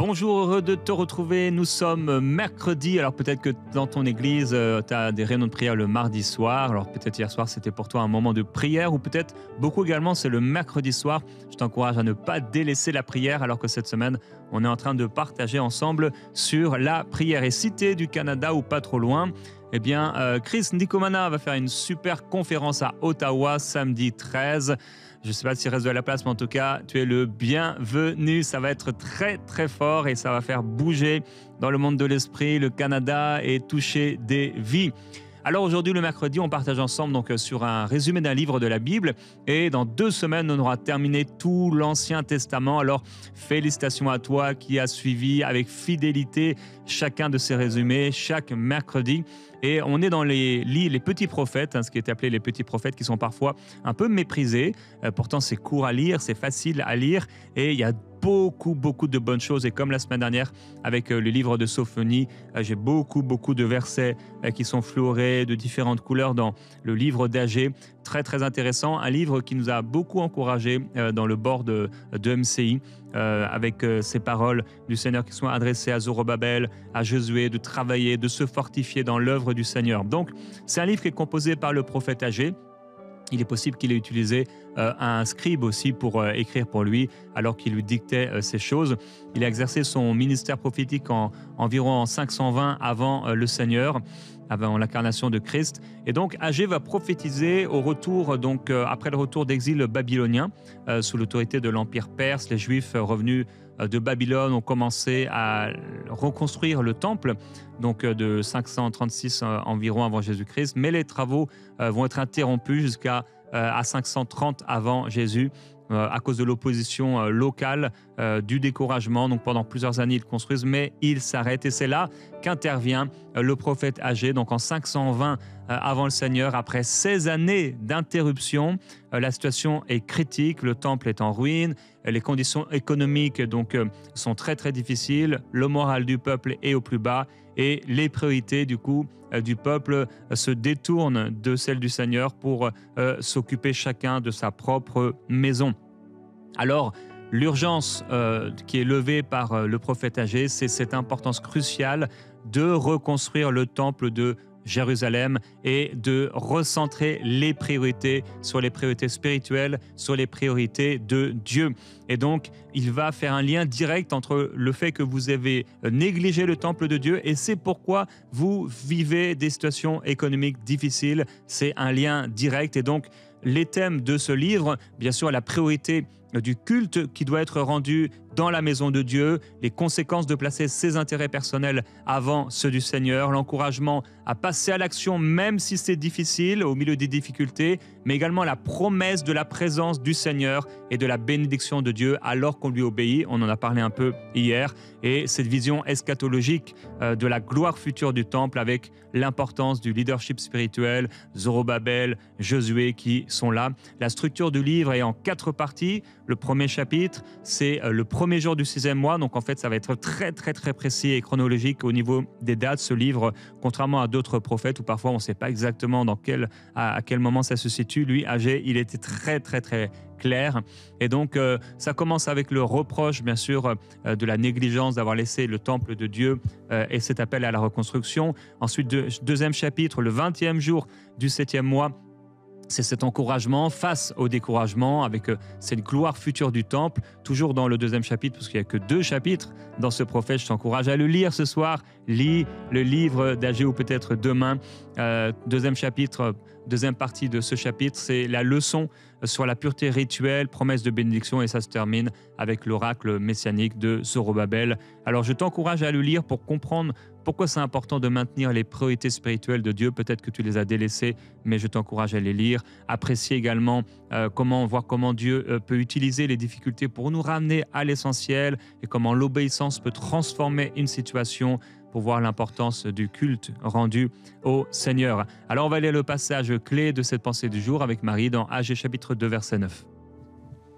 Bonjour, heureux de te retrouver. Nous sommes mercredi. Alors peut-être que dans ton église, tu as des réunions de prière le mardi soir. Alors peut-être hier soir, c'était pour toi un moment de prière ou peut-être beaucoup également, c'est le mercredi soir. Je t'encourage à ne pas délaisser la prière alors que cette semaine, on est en train de partager ensemble sur la prière. Et si tu es du Canada ou pas trop loin, eh bien, Chris Ndikumana va faire une super conférence à Ottawa samedi 13. Je ne sais pas s'il reste de la place, mais en tout cas, tu es le bienvenu. Ça va être très, très fort et ça va faire bouger dans le monde de l'esprit, le Canada et toucher des vies. Alors aujourd'hui, le mercredi, on partage ensemble donc sur un résumé d'un livre de la Bible et dans 2 semaines, on aura terminé tout l'Ancien Testament. Alors félicitations à toi qui as suivi avec fidélité chacun de ces résumés chaque mercredi. Et on est dans les petits prophètes, ce qui est appelé les petits prophètes, qui sont parfois un peu méprisés. Pourtant, c'est court à lire, c'est facile à lire et il y a beaucoup de bonnes choses. Et comme la semaine dernière avec le livre de Sophonie, j'ai beaucoup de versets qui sont fluorés de différentes couleurs dans le livre d'Agée. Très intéressant, un livre qui nous a beaucoup encouragés dans le bord de MCI avec ces paroles du Seigneur qui sont adressées à Zorobabel, à Josué, de travailler, de se fortifier dans l'œuvre du Seigneur. Donc, c'est un livre qui est composé par le prophète Agée. Il est possible qu'il ait utilisé un scribe aussi pour écrire pour lui, alors qu'il lui dictait ces choses. Il a exercé son ministère prophétique environ en 520 avant le Seigneur, avant l'incarnation de Christ. Et donc, Agée va prophétiser au retour, après le retour d'exil babylonien, sous l'autorité de l'Empire perse. Les Juifs revenus de Babylone ont commencé à reconstruire le temple, donc de 536 environ avant Jésus-Christ. Mais les travaux vont être interrompus jusqu'à 530 avant Jésus, à cause de l'opposition locale, du découragement. Donc pendant plusieurs années, ils construisent, mais ils s'arrêtent. Et c'est là qu'intervient le prophète Agée. Donc en 520 avant le Seigneur, après 16 années d'interruption, la situation est critique. Le temple est en ruine. Les conditions économiques sont très difficiles. Le moral du peuple est au plus bas. Et les priorités du peuple se détournent de celles du Seigneur pour s'occuper chacun de sa propre maison. Alors, l'urgence qui est levée par le prophète Agée, c'est cette importance cruciale de reconstruire le temple de Jérusalem et de recentrer les priorités sur les priorités spirituelles, sur les priorités de Dieu. Et donc, il va faire un lien direct entre le fait que vous avez négligé le temple de Dieu et c'est pourquoi vous vivez des situations économiques difficiles. C'est un lien direct et donc, les thèmes de ce livre, bien sûr, la priorité du culte qui doit être rendu dans la maison de Dieu, les conséquences de placer ses intérêts personnels avant ceux du Seigneur, l'encouragement à passer à l'action même si c'est difficile, au milieu des difficultés, mais également la promesse de la présence du Seigneur et de la bénédiction de Dieu alors qu'on lui obéit. On en a parlé un peu hier. Et cette vision eschatologique de la gloire future du temple avec l'importance du leadership spirituel, Zorobabel, Josué qui sont là. La structure du livre est en 4 parties. Le premier chapitre, c'est le premier jour du 6e mois. Donc en fait, ça va être très précis et chronologique au niveau des dates. Ce livre, contrairement à d'autres prophètes où parfois on ne sait pas exactement à quel moment ça se situe, lui, Agée, il était très clair. Et donc, ça commence avec le reproche, bien sûr, de la négligence d'avoir laissé le temple de Dieu et cet appel à la reconstruction. Ensuite, deuxième chapitre, le 20e jour du 7e mois, c'est cet encouragement face au découragement avec cette gloire future du temple, toujours dans le 2e chapitre, parce qu'il n'y a que 2 chapitres dans ce prophète. Je t'encourage à le lire ce soir. Lis le livre d'Agée ou peut-être demain. 2e chapitre, 2e partie de ce chapitre, c'est la leçon sur la pureté rituelle, promesse de bénédiction, et ça se termine avec l'oracle messianique de Zorobabel. Alors je t'encourage à le lire pour comprendre pourquoi c'est important de maintenir les priorités spirituelles de Dieu. Peut-être que tu les as délaissées, mais je t'encourage à les lire. Apprécier également voir comment Dieu peut utiliser les difficultés pour nous ramener à l'essentiel et comment l'obéissance peut transformer une situation pour voir l'importance du culte rendu au Seigneur. Alors on va lire le passage clé de cette pensée du jour avec Marie dans Agée chapitre 2 verset 9.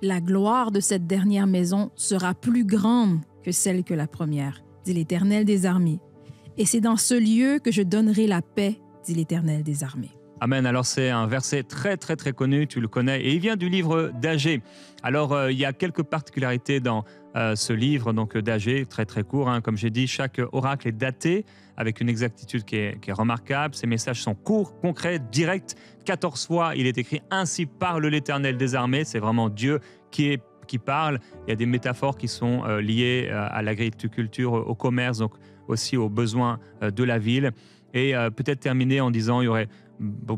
La gloire de cette dernière maison sera plus grande que celle que la première, dit l'Éternel des armées. Et c'est dans ce lieu que je donnerai la paix, dit l'Éternel des armées. Amen. Alors c'est un verset très connu, tu le connais, et il vient du livre d'Agée. Alors il y a quelques particularités dans ce livre donc d'Agée, très très court. Comme j'ai dit, chaque oracle est daté avec une exactitude qui est remarquable. Ces messages sont courts, concrets, directs. 14 fois, il est écrit « Ainsi parle l'Éternel des armées ». C'est vraiment Dieu qui parle. Il y a des métaphores qui sont liées à l'agriculture, au commerce, donc aussi aux besoins de la ville. Et peut-être terminer en disant, il y aurait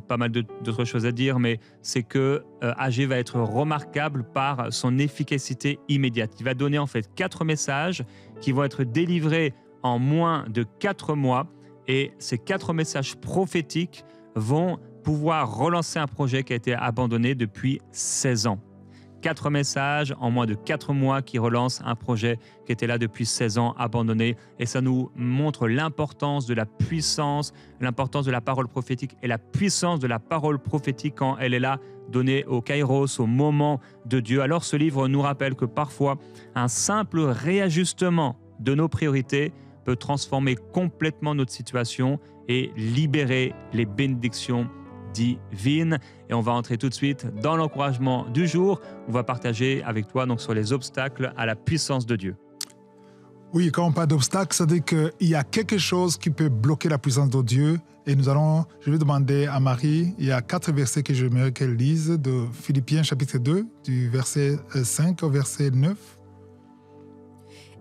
pas mal d'autres choses à dire, mais c'est que Agée va être remarquable par son efficacité immédiate. Il va donner en fait 4 messages qui vont être délivrés en moins de 4 mois, et ces 4 messages prophétiques vont pouvoir relancer un projet qui a été abandonné depuis 16 ans. 4 messages en moins de 4 mois qui relancent un projet qui était là depuis 16 ans, abandonné. Et ça nous montre l'importance de la puissance, l'importance de la parole prophétique et la puissance de la parole prophétique quand elle est là, donnée au kairos, au moment de Dieu. Alors ce livre nous rappelle que parfois, un simple réajustement de nos priorités peut transformer complètement notre situation et libérer les bénédictions divine. Et on va entrer tout de suite dans l'encouragement du jour. On va partager avec toi donc sur les obstacles à la puissance de Dieu. Oui, quand on parle d'obstacles, ça veut dire qu'il y a quelque chose qui peut bloquer la puissance de Dieu. Et je vais demander à Marie, il y a 4 versets que j'aimerais qu'elle lise, de Philippiens chapitre 2, du verset 5 au verset 9.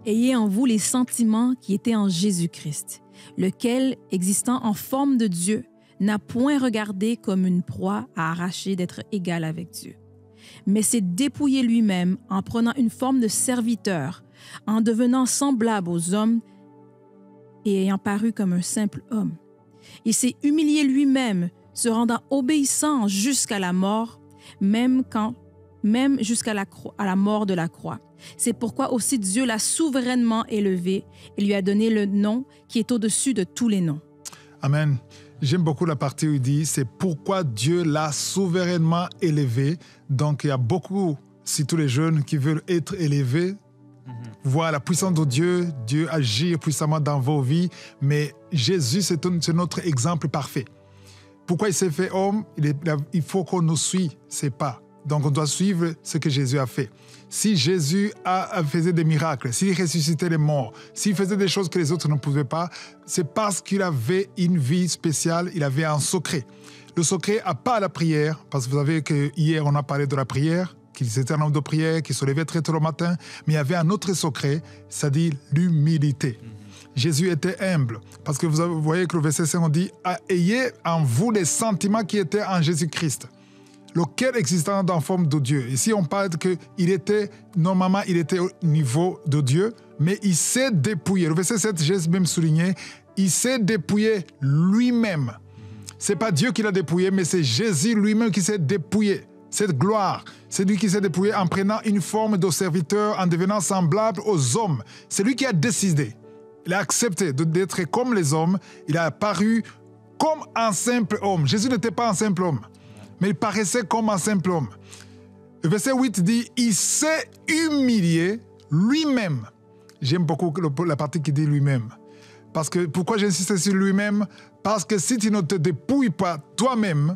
Ayez en vous les sentiments qui étaient en Jésus-Christ, lequel, existant en forme de Dieu, n'a point regardé comme une proie à arracher d'être égal avec Dieu, mais s'est dépouillé lui-même en prenant une forme de serviteur, en devenant semblable aux hommes et ayant paru comme un simple homme. Il s'est humilié lui-même, se rendant obéissant jusqu'à la mort, même jusqu'à la mort de la croix. C'est pourquoi aussi Dieu l'a souverainement élevé et lui a donné le nom qui est au-dessus de tous les noms. Amen. J'aime beaucoup la partie où il dit « c'est pourquoi Dieu l'a souverainement élevé ». Donc, il y a beaucoup, surtout les jeunes, qui veulent être élevés, voir la puissance de Dieu, Dieu agir puissamment dans vos vies. Mais Jésus, c'est notre exemple parfait. Pourquoi il s'est fait homme? Il faut qu'on nous suive ses pas. Donc, on doit suivre ce que Jésus a fait. Si Jésus faisait des miracles, s'il ressuscitait les morts, s'il faisait des choses que les autres ne pouvaient pas, c'est parce qu'il avait une vie spéciale, il avait un secret. Le secret, à part la prière, parce que vous savez qu'hier, on a parlé de la prière, qu'il était un homme de prière, qu'il se levait très tôt le matin, mais il y avait un autre secret, c'est-à-dire l'humilité. Jésus était humble, parce que vous voyez que le verset 5, on dit « Ayez en vous les sentiments qui étaient en Jésus-Christ ». Lequel existant en forme de Dieu. Ici, on parle normalement, il était au niveau de Dieu, mais il s'est dépouillé. Le verset 7, j'ai même souligné, il s'est dépouillé lui-même. Ce n'est pas Dieu qui l'a dépouillé, mais c'est Jésus lui-même qui s'est dépouillé. Cette gloire, c'est lui qui s'est dépouillé en prenant une forme de serviteur, en devenant semblable aux hommes. C'est lui qui a décidé. Il a accepté d'être comme les hommes. Il a apparu comme un simple homme. Jésus n'était pas un simple homme, mais il paraissait comme un simple homme. Le verset 8 dit « Il s'est humilié lui-même ». J'aime beaucoup la partie qui dit « lui-même ». Parce que, pourquoi j'insiste sur lui-même? Parce que si tu ne te dépouilles pas toi-même,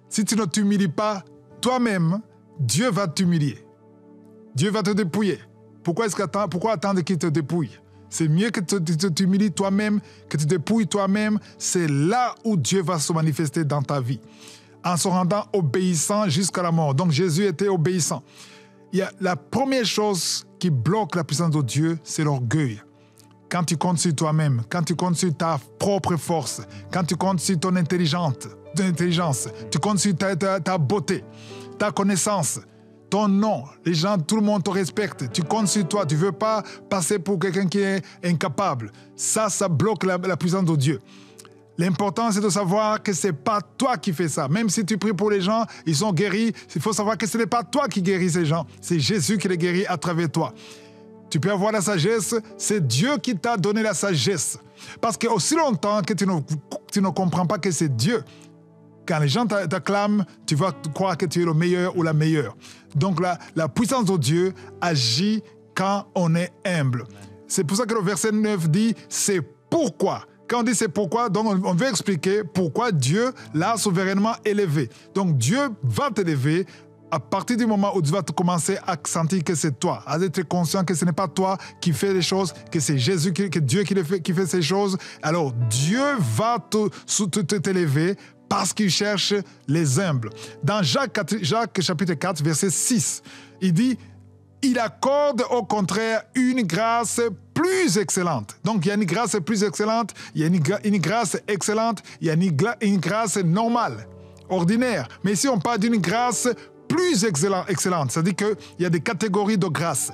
si tu ne t'humilies pas toi-même, Dieu va t'humilier. Dieu va te dépouiller. Pourquoi attendre qu'il te dépouille? C'est mieux que tu t'humilies toi-même, que tu te dépouilles toi-même. C'est là où Dieu va se manifester dans ta vie, en se rendant obéissant jusqu'à la mort. Donc Jésus était obéissant. La première chose qui bloque la puissance de Dieu, c'est l'orgueil. Quand tu comptes sur toi-même, quand tu comptes sur ta propre force, quand tu comptes sur ton intelligence, tu comptes sur ta beauté, ta connaissance, ton nom, les gens, tout le monde te respecte, tu comptes sur toi, tu ne veux pas passer pour quelqu'un qui est incapable. Ça bloque la puissance de Dieu. L'important, c'est de savoir que ce n'est pas toi qui fais ça. Même si tu pries pour les gens, ils sont guéris, il faut savoir que ce n'est pas toi qui guéris ces gens, c'est Jésus qui les guérit à travers toi. Tu peux avoir la sagesse, c'est Dieu qui t'a donné la sagesse. Parce que aussi longtemps que tu ne comprends pas que c'est Dieu, quand les gens t'acclament, tu vas croire que tu es le meilleur ou la meilleure. Donc la puissance de Dieu agit quand on est humble. C'est pour ça que le verset 9 dit « c'est pourquoi ». Quand on dit c'est pourquoi, donc on veut expliquer pourquoi Dieu l'a souverainement élevé. Donc Dieu va t'élever à partir du moment où tu vas te commencer à sentir que c'est toi, à être conscient que ce n'est pas toi qui fais les choses, que c'est Jésus, que Dieu qui fait ces choses, alors Dieu va t'élever parce qu'il cherche les humbles. Dans Jacques chapitre 4, verset 6, il dit « Il accorde au contraire une grâce plus excellente. » Donc, il y a une grâce plus excellente, il y a une grâce excellente, il y a une grâce normale, ordinaire. Mais ici, on parle d'une grâce plus excellente. C'est-à-dire qu'il y a des catégories de grâce.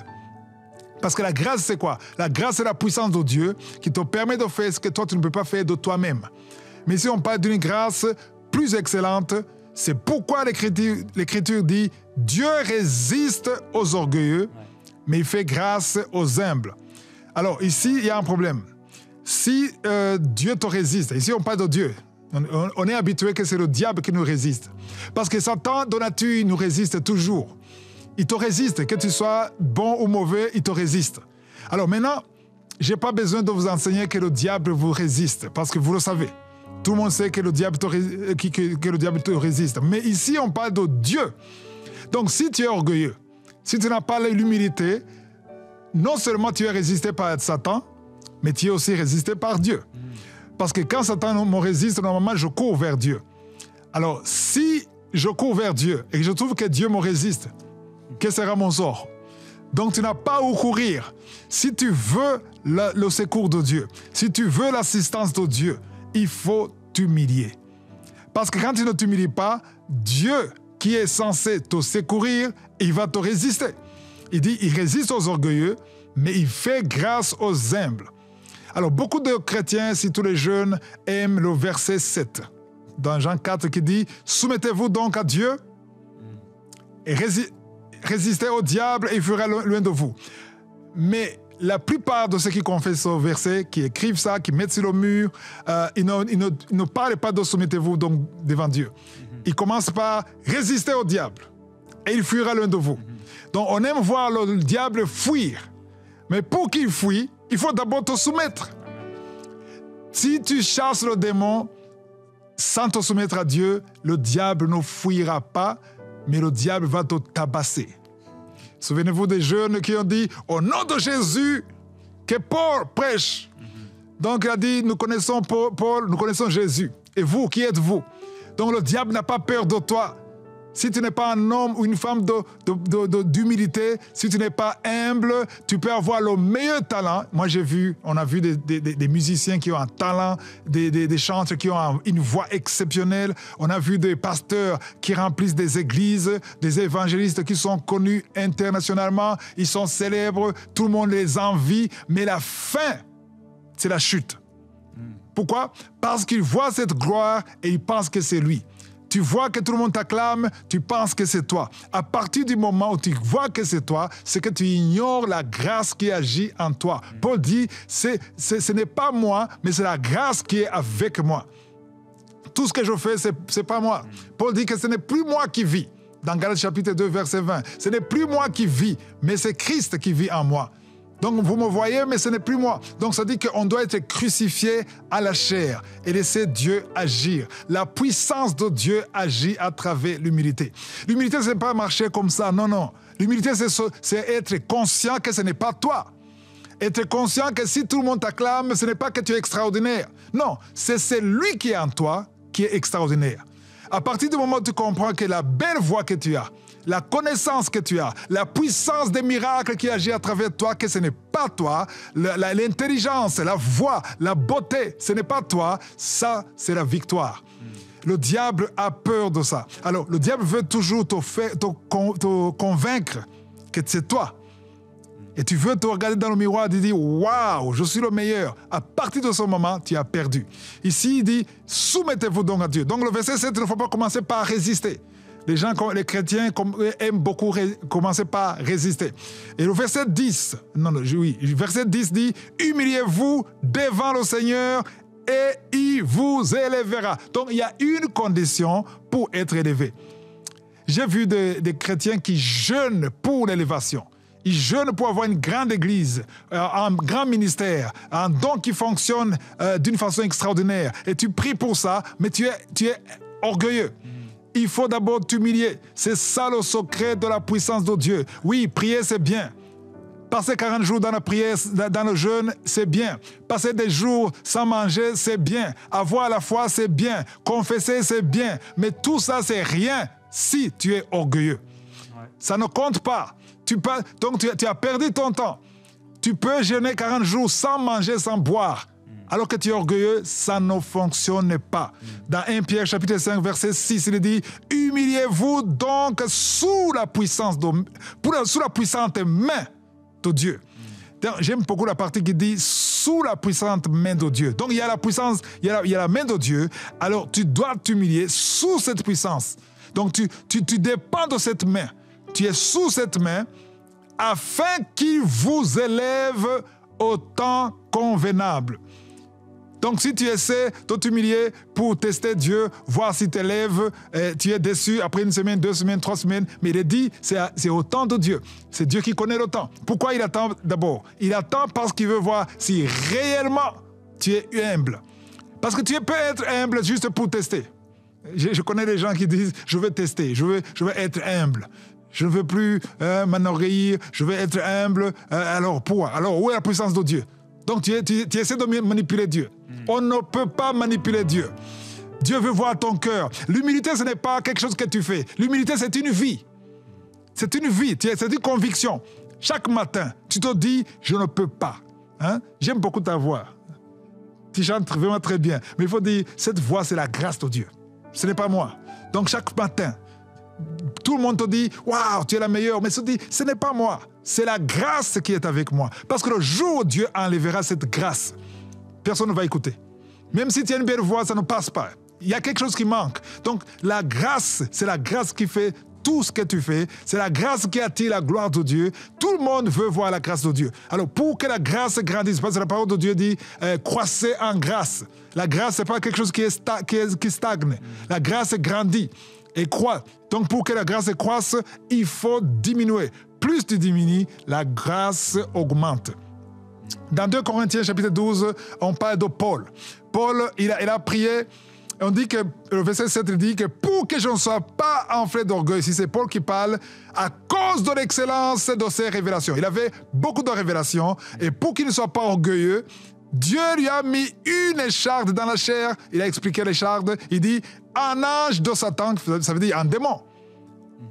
Parce que la grâce, c'est quoi? La grâce, c'est la puissance de Dieu qui te permet de faire ce que toi, tu ne peux pas faire de toi-même. Mais ici, on parle d'une grâce plus excellente. C'est pourquoi l'Écriture dit « Dieu résiste aux orgueilleux, mais il fait grâce aux humbles. » Alors, ici, il y a un problème. Si Dieu te résiste, ici, on parle de Dieu. On est habitué que c'est le diable qui nous résiste. Parce que Satan, de nature, il nous résiste toujours. Il te résiste, que tu sois bon ou mauvais, il te résiste. Alors maintenant, je n'ai pas besoin de vous enseigner que le diable vous résiste, parce que vous le savez. Tout le monde sait que le diable te résiste. Mais ici, on parle de Dieu. Donc, si tu es orgueilleux, si tu n'as pas l'humilité, non seulement tu es résisté par Satan, mais tu es aussi résisté par Dieu. Parce que quand Satan me résiste, normalement, je cours vers Dieu. Alors, si je cours vers Dieu et que je trouve que Dieu me résiste, quel sera mon sort? Donc, tu n'as pas où courir. Si tu veux le secours de Dieu, si tu veux l'assistance de Dieu, il faut t'humilier. Parce que quand tu ne t'humilies pas, Dieu, qui est censé te secourir, il va te résister. Il dit, il résiste aux orgueilleux, mais il fait grâce aux humbles. Alors, beaucoup de chrétiens, si tous les jeunes, aiment le verset 7, dans Jean 4, qui dit « Soumettez-vous donc à Dieu et résistez au diable et il fera loin de vous. » Mais la plupart de ceux qui confessent ce verset, qui écrivent ça, qui mettent sur le mur, ils ne parlent pas de « Soumettez-vous donc devant Dieu ». Ils commencent par « Résister au diable et il fuira loin de vous ». Donc, on aime voir le diable fuir. Mais pour qu'il fuit, il faut d'abord te soumettre. Si tu chasses le démon sans te soumettre à Dieu, le diable ne fuira pas, mais le diable va te tabasser. Souvenez-vous des jeunes qui ont dit « Au nom de Jésus, que Paul prêche. » Donc il a dit « Nous connaissons Paul, nous connaissons Jésus. Et vous, qui êtes-vous » Donc le diable n'a pas peur de toi. Si tu n'es pas un homme ou une femme d'humilité, si tu n'es pas humble, tu peux avoir le meilleur talent. Moi, on a vu des musiciens qui ont un talent, des chanteurs qui ont une voix exceptionnelle. On a vu des pasteurs qui remplissent des églises, des évangélistes qui sont connus internationalement. Ils sont célèbres, tout le monde les envie. Mais la fin, c'est la chute. Pourquoi? Parce qu'ils voient cette gloire et ils pensent que c'est lui. Tu vois que tout le monde t'acclame, tu penses que c'est toi. À partir du moment où tu vois que c'est toi, c'est que tu ignores la grâce qui agit en toi. Paul dit, ce n'est pas moi, mais c'est la grâce qui est avec moi. Tout ce que je fais, c'est pas moi. Paul dit que ce n'est plus moi qui vis. Dans Galates chapitre 2, verset 20. Ce n'est plus moi qui vis, mais c'est Christ qui vit en moi. Donc, vous me voyez, mais ce n'est plus moi. Donc, ça dit qu'on doit être crucifié à la chair et laisser Dieu agir. La puissance de Dieu agit à travers l'humilité. L'humilité, ce n'est pas marcher comme ça, non, non. L'humilité, c'est être conscient que ce n'est pas toi. Être conscient que si tout le monde t'acclame, ce n'est pas que tu es extraordinaire. Non, c'est lui qui est en toi qui est extraordinaire. À partir du moment où tu comprends que la belle voix que tu as, la connaissance que tu as, la puissance des miracles qui agit à travers toi, que ce n'est pas toi, l'intelligence, la voix, la beauté, ce n'est pas toi, ça, c'est la victoire. Le diable a peur de ça. Alors, le diable veut toujours te convaincre que c'est toi. Et tu veux te regarder dans le miroir et te dire « Waouh, je suis le meilleur ». À partir de ce moment, tu as perdu. Ici, il dit « Soumettez-vous donc à Dieu ». Donc, le verset 7, il ne faut pas commencer par résister. Les chrétiens aiment beaucoup commencer par résister. Et le verset 10, verset 10 dit « Humiliez-vous devant le Seigneur et il vous élèvera ». Donc, il y a une condition pour être élevé. J'ai vu des chrétiens qui jeûnent pour l'élévation. Ils jeûnent pour avoir une grande église, un grand ministère, un don qui fonctionne d'une façon extraordinaire. Et tu pries pour ça, mais tu es orgueilleux. il faut d'abord t'humilier. C'est ça le secret de la puissance de Dieu. Oui, prier, c'est bien. Passer 40 jours dans la prière, dans le jeûne, c'est bien. Passer des jours sans manger, c'est bien. Avoir la foi, c'est bien. Confesser, c'est bien. Mais tout ça, c'est rien si tu es orgueilleux. Ouais. Ça ne compte pas. Donc, tu as perdu ton temps. Tu peux jeûner 40 jours sans manger, sans boire. Alors que tu es orgueilleux, ça ne fonctionne pas. Dans 1 Pierre chapitre 5, verset 6, il dit « Humiliez-vous donc sous la puissante main de Dieu. » J'aime beaucoup la partie qui dit « sous la puissante main de Dieu ». Donc il y a la puissance, il y a la main de Dieu. Alors tu dois t'humilier sous cette puissance. Donc tu dépends de cette main. Tu es sous cette main afin qu'il vous élève au temps convenable. Donc, si tu essaies de t'humilier pour tester Dieu, voir si tu élèves, tu es déçu après une semaine, 2 semaines, 3 semaines, mais il est dit, c'est au temps de Dieu. C'est Dieu qui connaît le temps. Pourquoi il attend d'abord? Il attend parce qu'il veut voir si réellement tu es humble. Parce que tu peux être humble juste pour tester. Je connais des gens qui disent, je veux tester, je veux être humble. Je ne veux plus m'enorgueillir, je veux être humble. Alors, pourquoi? Alors, où est la puissance de Dieu? Donc, tu essaies de manipuler Dieu. On ne peut pas manipuler Dieu. Dieu veut voir ton cœur. L'humilité, ce n'est pas quelque chose que tu fais. L'humilité, c'est une vie. C'est une vie, c'est une conviction. Chaque matin, tu te dis, je ne peux pas. Hein? J'aime beaucoup ta voix. Tu chantes vraiment très bien. Mais il faut dire, cette voix, c'est la grâce de Dieu. Ce n'est pas moi. Donc, chaque matin, tout le monde te dit, waouh, tu es la meilleure. Mais tu te dis, ce n'est pas moi. C'est la grâce qui est avec moi. Parce que le jour où Dieu enlèvera cette grâce, personne ne va écouter. Même si tu as une belle voix, ça ne passe pas. Il y a quelque chose qui manque. Donc, la grâce, c'est la grâce qui fait tout ce que tu fais. C'est la grâce qui attire la gloire de Dieu. Tout le monde veut voir la grâce de Dieu. Alors, pour que la grâce grandisse, parce que la parole de Dieu dit croissez en grâce. La grâce, ce n'est pas quelque chose qui stagne. La grâce grandit et croît. Donc, pour que la grâce croisse, il faut diminuer. Plus tu diminues, la grâce augmente. Dans 2 Corinthiens chapitre 12, on parle de Paul. Paul, il a prié. On dit que, le verset 7, il dit que pour que je ne sois pas enflé d'orgueil, si c'est Paul qui parle, à cause de l'excellence de ses révélations. Il avait beaucoup de révélations, et pour qu'il ne soit pas orgueilleux, Dieu lui a mis une écharde dans la chair. Il a expliqué l'écharde. Il dit, un ange de Satan, ça veut dire un démon.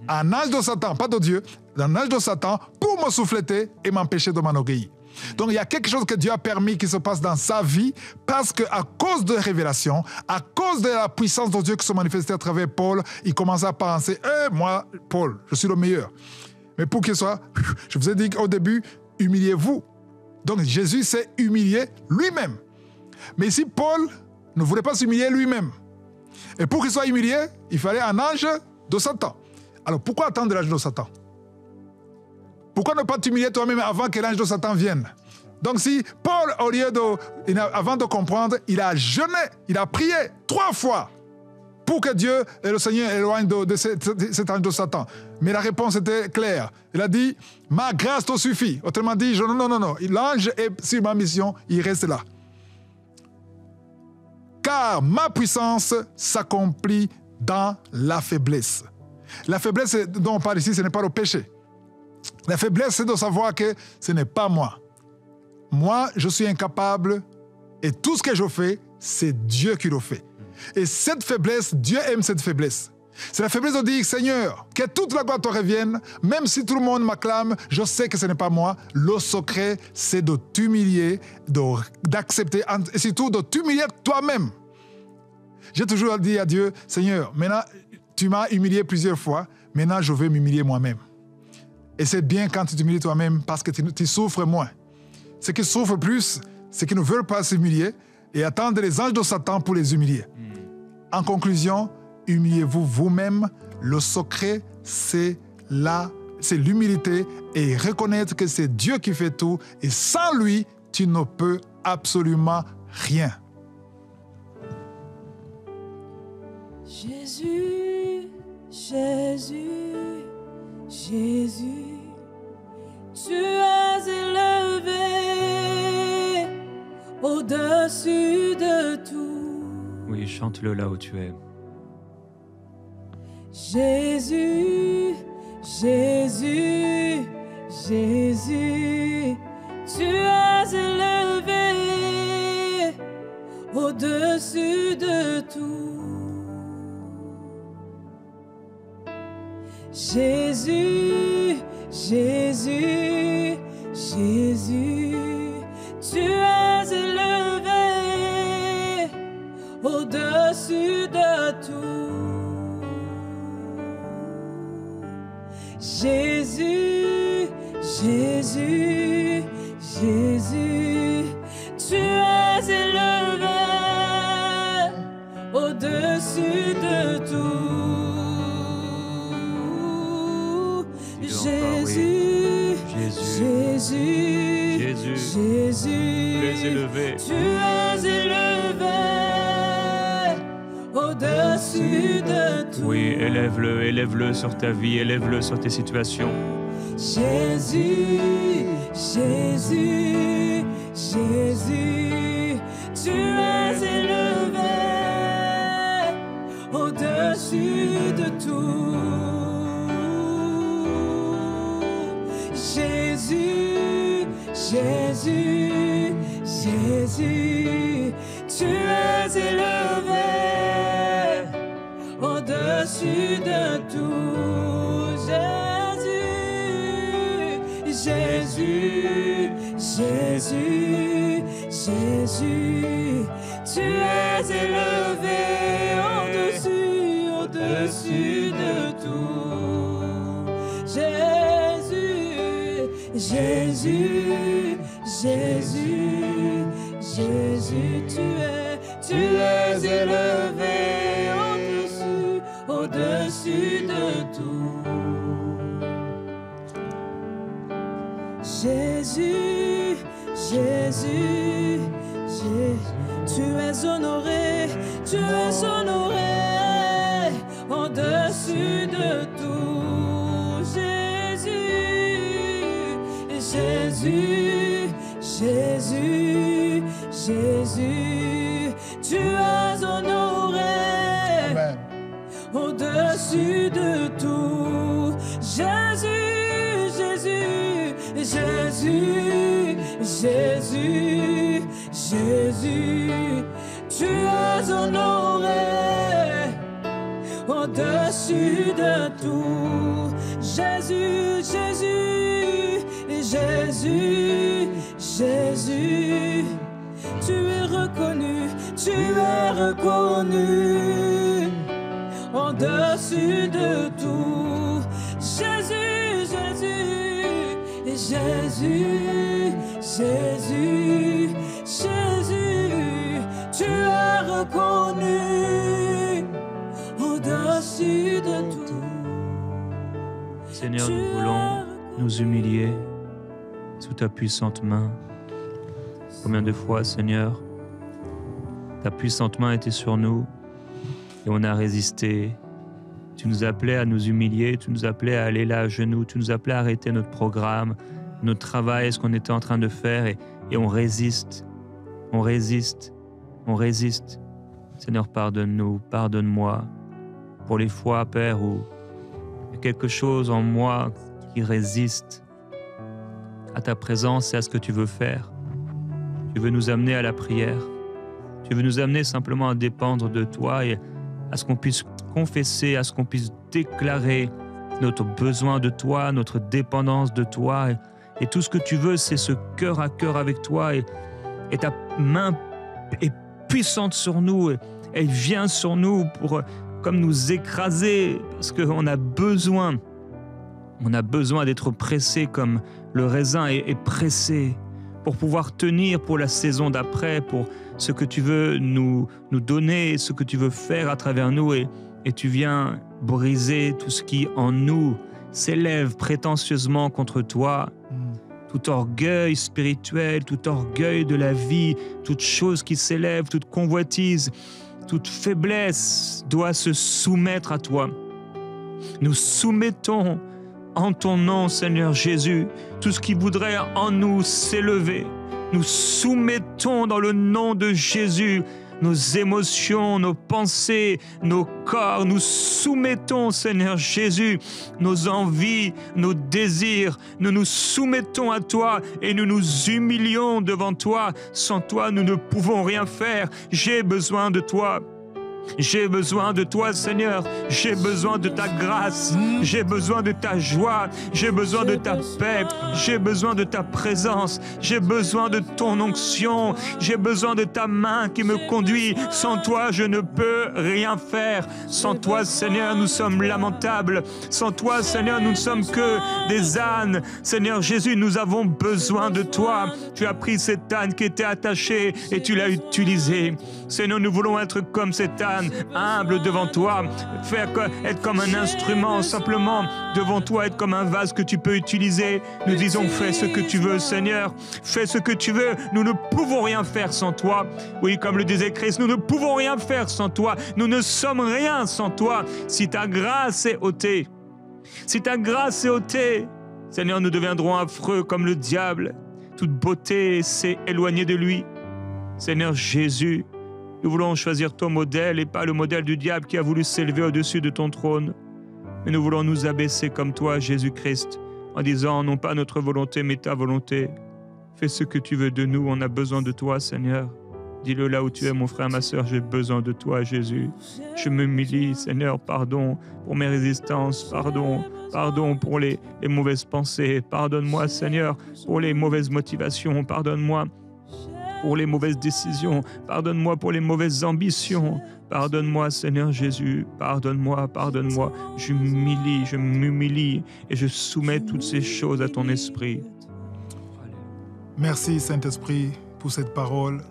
Un ange de Satan, pas de Dieu, un ange de Satan, pour me souffleter et m'empêcher de m'enorgueillir. Donc il y a quelque chose que Dieu a permis qui se passe dans sa vie parce qu'à cause de révélation, à cause de la puissance de Dieu qui se manifestait à travers Paul, il commençait à penser, moi, Paul, je suis le meilleur. Mais pour qu'il soit, je vous ai dit qu'au début, humiliez-vous. Donc Jésus s'est humilié lui-même. Mais ici, Paul ne voulait pas s'humilier lui-même. Et pour qu'il soit humilié, il fallait un ange de Satan. Alors pourquoi attendre l'ange de Satan? Pourquoi ne pas t'humilier toi-même avant que l'ange de Satan vienne? Donc si Paul, avant de comprendre, il a jeûné, il a prié 3 fois pour que Dieu et le Seigneur éloignent de cet ange de Satan. Mais la réponse était claire. Il a dit, ma grâce te suffit. Autrement dit, non. L'ange est sur ma mission, il reste là. Car ma puissance s'accomplit dans la faiblesse. La faiblesse dont on parle ici, ce n'est pas le péché. La faiblesse, c'est de savoir que ce n'est pas moi. Moi, je suis incapable et tout ce que je fais, c'est Dieu qui le fait. Et cette faiblesse, Dieu aime cette faiblesse. C'est la faiblesse de dire, Seigneur, que toute la gloire te revienne, même si tout le monde m'acclame, je sais que ce n'est pas moi. Le secret, c'est de t'humilier, d'accepter, et surtout de t'humilier toi-même. J'ai toujours dit à Dieu, Seigneur, maintenant, tu m'as humilié plusieurs fois, maintenant je veux m'humilier moi-même. Et c'est bien quand tu t'humilies toi-même parce que tu souffres moins. Ceux qui souffrent plus, ceux qui ne veulent pas s'humilier et attendre les anges de Satan pour les humilier. En conclusion, humiliez-vous vous-même. Le secret, c'est l'humilité et reconnaître que c'est Dieu qui fait tout et sans lui, tu ne peux absolument rien. Jésus, Jésus, Jésus, tu es élevé au-dessus de tout. Oui, chante-le là où tu es. Jésus, Jésus, Jésus, tu es élevé au-dessus de tout. Jésus, Jésus, Jésus, tu es élevé au-dessus de tout. Jésus, Jésus, Jésus, tu es élevé au-dessus de tout. Jésus, Jésus, Jésus, tu es élevé au-dessus de tout. Oui, élève-le sur ta vie, élève-le sur tes situations. Jésus, Jésus, Jésus, tu es élevé au-dessus de tout. Jésus, Jésus, Jésus, tu es élevé au-dessus de tout. Jésus, Jésus, Jésus, Jésus, tu es élevé au-dessus de tout. Jésus, Jésus, Jésus, Jésus, tu es élevé au-dessus de tout. Jésus, Jésus, tu es honoré au-dessus de tout. Jésus, Jésus, Jésus, Jésus, tu es honoré. Amen. Au-dessus de tout. Jésus, Jésus, Jésus, Jésus, Jésus, tu es honoré au-dessus de tout. Jésus, Jésus, Jésus, Jésus, tu es reconnu au-dessus de tout. Jésus, Jésus, Jésus, Jésus, Jésus, tu es reconnu au-dessus de tout. Seigneur, nous voulons nous humilier sous ta puissante main. Combien de fois, Seigneur, ta puissante main était sur nous et on a résisté. Tu nous appelais à nous humilier, tu nous appelais à aller là à genoux, tu nous appelais à arrêter notre programme, notre travail, ce qu'on était en train de faire et on résiste, on résiste, on résiste. Seigneur, pardonne-nous, pardonne-moi pour les fois, Père, où il y a quelque chose en moi qui résiste à ta présence et à ce que tu veux faire. Tu veux nous amener à la prière. Tu veux nous amener simplement à dépendre de toi et à ce qu'on puisse confesser, à ce qu'on puisse déclarer notre besoin de toi, notre dépendance de toi. Et tout ce que tu veux, c'est ce cœur à cœur avec toi. Et ta main est puissante sur nous. Et elle vient sur nous pour comme nous écraser parce qu'on a besoin. On a besoin d'être pressé comme le raisin est pressé pour pouvoir tenir pour la saison d'après, pour ce que tu veux nous donner, ce que tu veux faire à travers nous. Et tu viens briser tout ce qui en nous s'élève prétentieusement contre toi. Tout orgueil spirituel, tout orgueil de la vie, toute chose qui s'élève, toute convoitise, toute faiblesse doit se soumettre à toi. Nous soumettons en ton nom, Seigneur Jésus, tout ce qui voudrait en nous s'élever. Nous soumettons dans le nom de Jésus nos émotions, nos pensées, nos corps. Nous soumettons, Seigneur Jésus, nos envies, nos désirs. Nous nous soumettons à toi et nous nous humilions devant toi. Sans toi, nous ne pouvons rien faire. J'ai besoin de toi. J'ai besoin de toi, Seigneur. J'ai besoin de ta grâce. J'ai besoin de ta joie. J'ai besoin de ta paix. J'ai besoin de ta présence. J'ai besoin de ton onction. J'ai besoin de ta main qui me conduit. Sans toi, je ne peux rien faire. Sans toi, Seigneur, nous sommes lamentables. Sans toi, Seigneur, nous ne sommes que des ânes. Seigneur Jésus, nous avons besoin de toi. Tu as pris cet âne qui était attaché et tu l'as utilisé. Seigneur, nous voulons être comme cet âne, humble devant toi, être comme un instrument, simplement devant toi, être comme un vase que tu peux utiliser. Nous disons, fais ce que tu veux, Seigneur, fais ce que tu veux. Nous ne pouvons rien faire sans toi. Oui, comme le disait Christ, nous ne pouvons rien faire sans toi. Nous ne sommes rien sans toi. Si ta grâce est ôtée, si ta grâce est ôtée, Seigneur, nous deviendrons affreux comme le diable. Toute beauté s'est éloignée de lui. Seigneur Jésus, nous voulons choisir ton modèle et pas le modèle du diable qui a voulu s'élever au-dessus de ton trône. Mais nous voulons nous abaisser comme toi, Jésus-Christ, en disant non pas notre volonté, mais ta volonté. Fais ce que tu veux de nous, on a besoin de toi, Seigneur. Dis-le là où tu es, mon frère, ma sœur, j'ai besoin de toi, Jésus. Je m'humilie, Seigneur, pardon pour mes résistances, pardon pour les mauvaises pensées. Pardonne-moi, Seigneur, pour les mauvaises motivations. Pardonne-moi pour les mauvaises décisions. Pardonne-moi pour les mauvaises ambitions. Pardonne-moi, Seigneur Jésus. Pardonne-moi. Je m'humilie et je soumets toutes ces choses à ton esprit. Merci, Saint-Esprit, pour cette parole.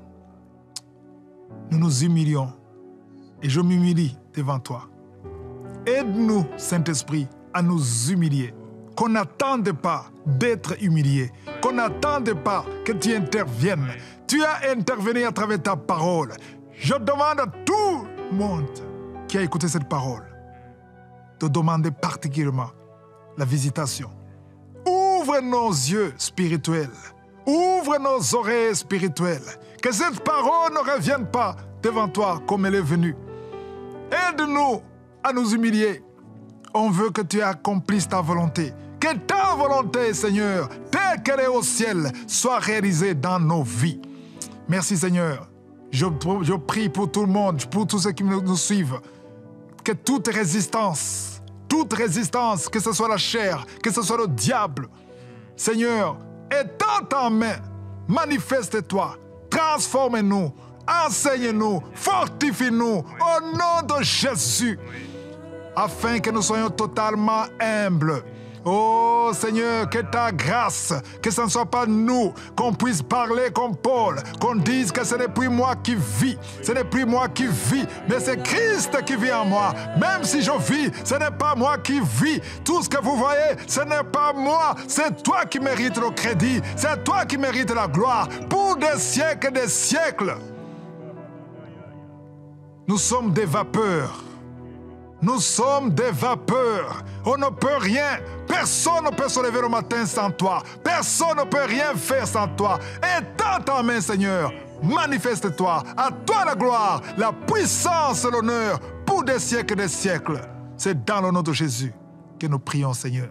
Nous nous humilions et je m'humilie devant toi. Aide-nous, Saint-Esprit, à nous humilier. Qu'on n'attende pas d'être humilié. Qu'on n'attende pas que tu interviennes. Tu as intervenu à travers ta parole. Je demande à tout le monde qui a écouté cette parole de demander particulièrement la visitation. Ouvre nos yeux spirituels. Ouvre nos oreilles spirituelles. Que cette parole ne revienne pas devant toi comme elle est venue. Aide-nous à nous humilier. On veut que tu accomplisses ta volonté. Que ta volonté, Seigneur, telle qu'elle est au ciel, soit réalisée dans nos vies. Merci, Seigneur. Je prie pour tout le monde, pour tous ceux qui nous suivent, que toute résistance, que ce soit la chair, que ce soit le diable, Seigneur, étends ta main, manifeste-toi, transforme-nous, enseigne-nous, fortifie-nous au nom de Jésus, afin que nous soyons totalement humbles. Oh Seigneur, que ta grâce, que ce ne soit pas nous, qu'on puisse parler comme Paul, qu'on dise que ce n'est plus moi qui vis, mais c'est Christ qui vit en moi. Même si je vis, ce n'est pas moi qui vis. Tout ce que vous voyez, ce n'est pas moi, c'est toi qui mérites le crédit, c'est toi qui mérites la gloire pour des siècles et des siècles. Nous sommes des vapeurs. Nous sommes des vapeurs. On ne peut rien. Personne ne peut se lever le matin sans toi. Personne ne peut rien faire sans toi. Étends ta main, Seigneur. Manifeste-toi. À toi la gloire, la puissance, l'honneur pour des siècles et des siècles. C'est dans le nom de Jésus que nous prions, Seigneur.